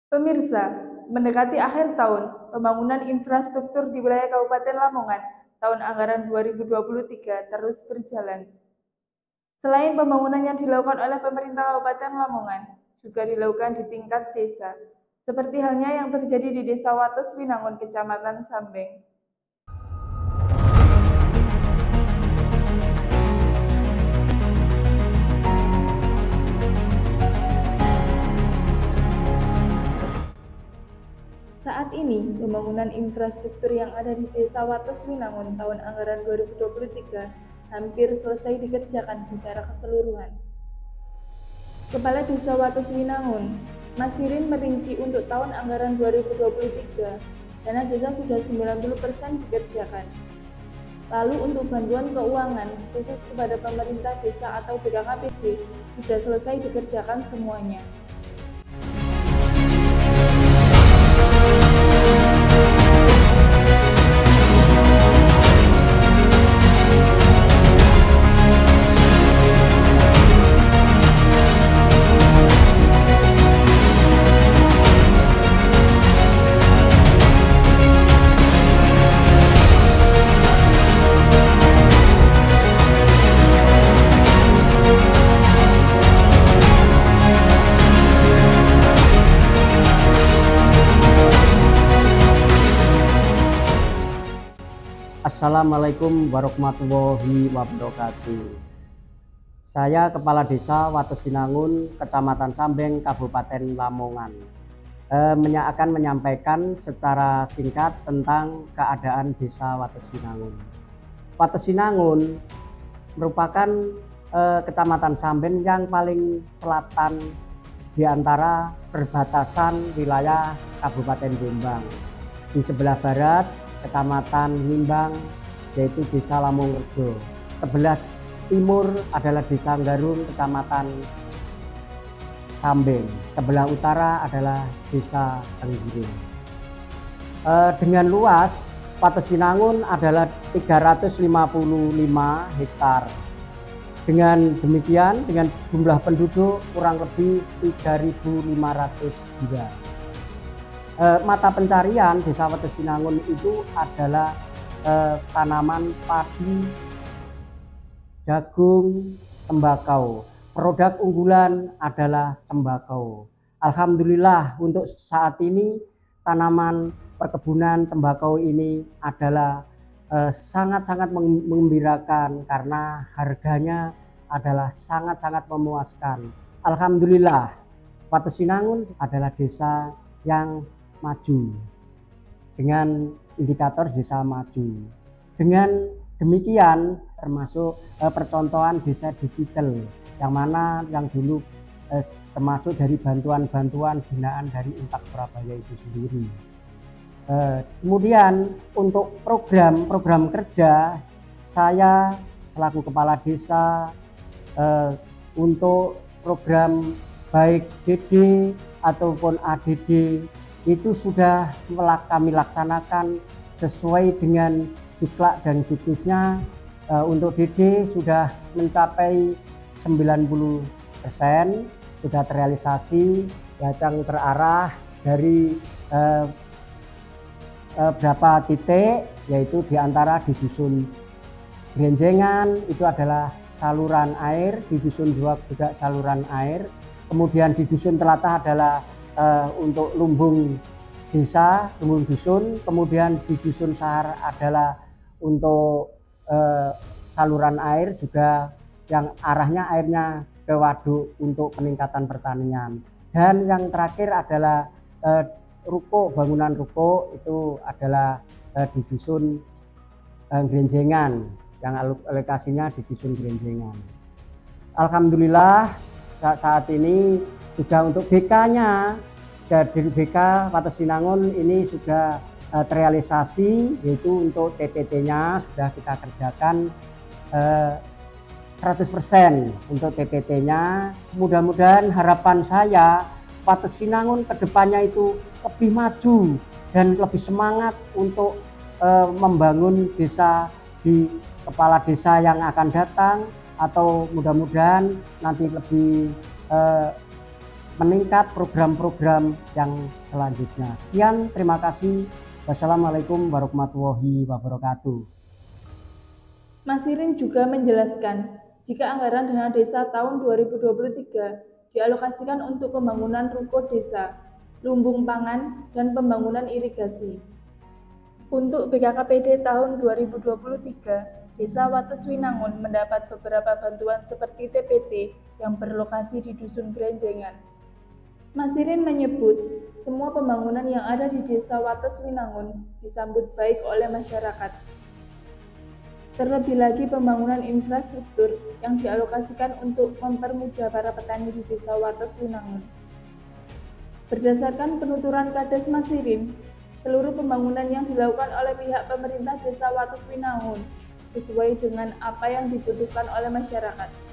Pemirsa, mendekati akhir tahun, pembangunan infrastruktur di wilayah Kabupaten Lamongan tahun anggaran 2023 terus berjalan. Selain pembangunan yang dilakukan oleh pemerintah Kabupaten Lamongan, juga dilakukan di tingkat desa, seperti halnya yang terjadi di Desa Wates Winangun, Kecamatan Sambeng. Saat ini, pembangunan infrastruktur yang ada di Desa Wates Winangun tahun anggaran 2023 hampir selesai dikerjakan secara keseluruhan. Kepala Desa Wates Winangun, Mas Sirin merinci untuk tahun anggaran 2023, dana desa sudah 90% dikerjakan. Lalu untuk bantuan keuangan, khusus kepada pemerintah desa atau BKKBD, sudah selesai dikerjakan semuanya. Assalamualaikum warahmatullahi wabarakatuh. Saya Kepala Desa Wates Winangun, Kecamatan Sambeng, Kabupaten Lamongan, akan menyampaikan secara singkat tentang keadaan Desa Wates Winangun. Wates Winangun merupakan Kecamatan Sambeng yang paling selatan di antara perbatasan wilayah Kabupaten Jombang. Di sebelah barat Kecamatan Nimbang, yaitu Desa Lamongerjo. Sebelah timur adalah Desa Nggarun, Kecamatan Sambeng. Sebelah utara adalah Desa Tenggiring. Dengan luas, Wates Winangun adalah 355 hektar. Dengan demikian, dengan jumlah penduduk kurang lebih 3.500 jiwa. Mata pencarian Desa Wates Winangun itu adalah tanaman padi, jagung, tembakau. Produk unggulan adalah tembakau. Alhamdulillah untuk saat ini tanaman perkebunan tembakau ini adalah sangat-sangat menggembirakan karena harganya adalah sangat-sangat memuaskan. Alhamdulillah, Wates Winangun adalah desa yang maju dengan indikator desa maju. Dengan demikian termasuk percontohan desa digital yang mana yang dulu termasuk dari bantuan-bantuan binaan dari Unpad Surabaya itu sendiri. Kemudian untuk program kerja saya selaku kepala desa untuk program baik DD ataupun ADD itu sudah kami laksanakan sesuai dengan juklak dan juknisnya. Untuk DD sudah mencapai 90%, sudah terrealisasi, yang terarah dari berapa titik, yaitu diantara di Dusun Grenjengan itu adalah saluran air, di Dusun juga saluran air, kemudian di Dusun Telatah adalah untuk lumbung desa, lumbung dusun, kemudian di Dusun Sahar adalah untuk saluran air juga yang arahnya airnya ke waduk untuk peningkatan pertanian. Dan yang terakhir adalah ruko, bangunan ruko itu adalah di Dusun Grenjengan, yang alokasinya di Dusun Grenjengan. Alhamdulillah saat ini juga untuk BK-nya dari BK Wates Winangun ini sudah terrealisasi, yaitu untuk TPT-nya sudah kita kerjakan 100% untuk TPT-nya. Mudah-mudahan harapan saya Wates Winangun kedepannya itu lebih maju dan lebih semangat untuk membangun desa di kepala desa yang akan datang, atau mudah-mudahan nanti lebih meningkat program-program yang selanjutnya. Sekian, terima kasih. Wassalamualaikum warahmatullahi wabarakatuh. Mas Irin juga menjelaskan, jika anggaran dana desa tahun 2023 dialokasikan untuk pembangunan ruko desa, lumbung pangan, dan pembangunan irigasi. Untuk BKKPD tahun 2023, Desa Wateswinangun mendapat beberapa bantuan seperti TPT yang berlokasi di Dusun Grenjengan. Mas Irin menyebut, semua pembangunan yang ada di Desa Wateswinangun disambut baik oleh masyarakat. Terlebih lagi pembangunan infrastruktur yang dialokasikan untuk mempermudah para petani di Desa Wateswinangun. Berdasarkan penuturan Kades Mas Irin, seluruh pembangunan yang dilakukan oleh pihak pemerintah Desa Wateswinangun sesuai dengan apa yang dibutuhkan oleh masyarakat.